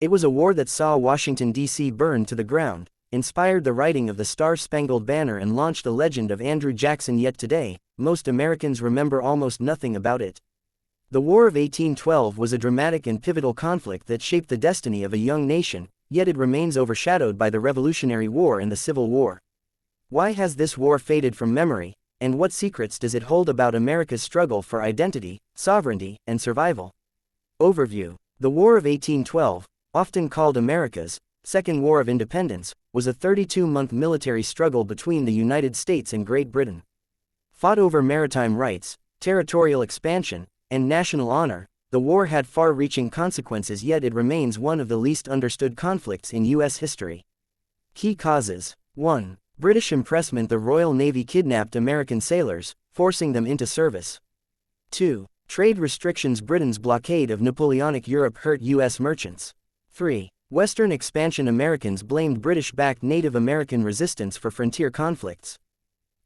It was a war that saw Washington, D.C. burn to the ground, inspired the writing of the Star-Spangled Banner and launched the legend of Andrew Jackson. Yet today, most Americans remember almost nothing about it. The War of 1812 was a dramatic and pivotal conflict that shaped the destiny of a young nation, yet it remains overshadowed by the Revolutionary War and the Civil War. Why has this war faded from memory, and what secrets does it hold about America's struggle for identity, sovereignty, and survival? Overview. The War of 1812, often called America's Second War of Independence, was a 32-month military struggle between the United States and Great Britain. Fought over maritime rights, territorial expansion, and national honor, the war had far-reaching consequences, yet it remains one of the least understood conflicts in U.S. history. Key causes. 1. British impressment. The Royal Navy kidnapped American sailors, forcing them into service. 2. Trade restrictions. Britain's blockade of Napoleonic Europe hurt U.S. merchants. 3. Western expansion. Americans blamed British-backed Native American resistance for frontier conflicts.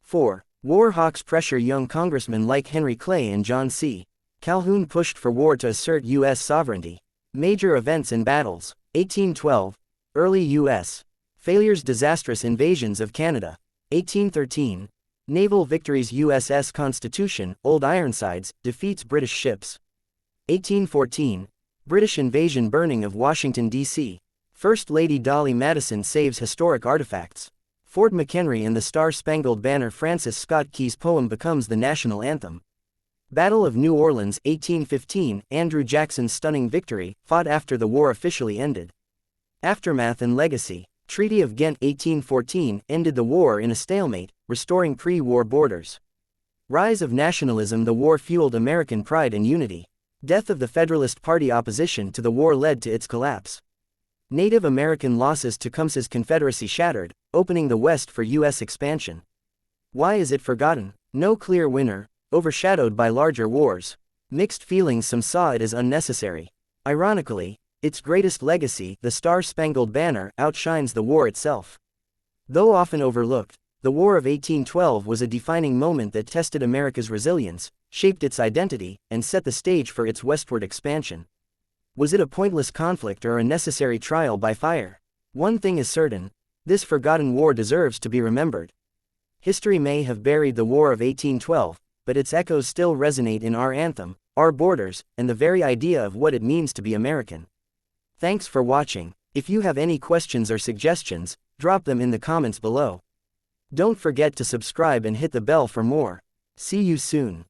4. War hawks pressure. Young congressmen like Henry Clay and John C. Calhoun pushed for war to assert U.S. sovereignty. Major events and battles. 1812. Early U.S. failures. Disastrous invasions of Canada. 1813. Naval victories. USS Constitution, Old Ironsides, defeats British ships. 1814. British invasion. Burning of Washington, D.C. First Lady Dolly Madison saves historic artifacts. Fort McHenry and the Star-Spangled Banner. Francis Scott Key's poem becomes the national anthem. Battle of New Orleans, 1815. Andrew Jackson's stunning victory, fought after the war officially ended. Aftermath and legacy. Treaty of Ghent, 1814, ended the war in a stalemate, restoring pre-war borders. Rise of nationalism. The war fueled American pride and unity. Death of the Federalist Party. Opposition to the war led to its collapse. Native American losses. Tecumseh's Confederacy shattered, opening the West for U.S. expansion. Why is it forgotten? No clear winner, overshadowed by larger wars. Mixed feelings. Some saw it as unnecessary. Ironically, its greatest legacy, the Star-Spangled Banner, outshines the war itself. Though often overlooked, the War of 1812 was a defining moment that tested America's resilience, shaped its identity, and set the stage for its westward expansion. Was it a pointless conflict or a necessary trial by fire? One thing is certain: this forgotten war deserves to be remembered. History may have buried the War of 1812, but its echoes still resonate in our anthem, our borders, and the very idea of what it means to be American. Thanks for watching. If you have any questions or suggestions, drop them in the comments below. Don't forget to subscribe and hit the bell for more. See you soon.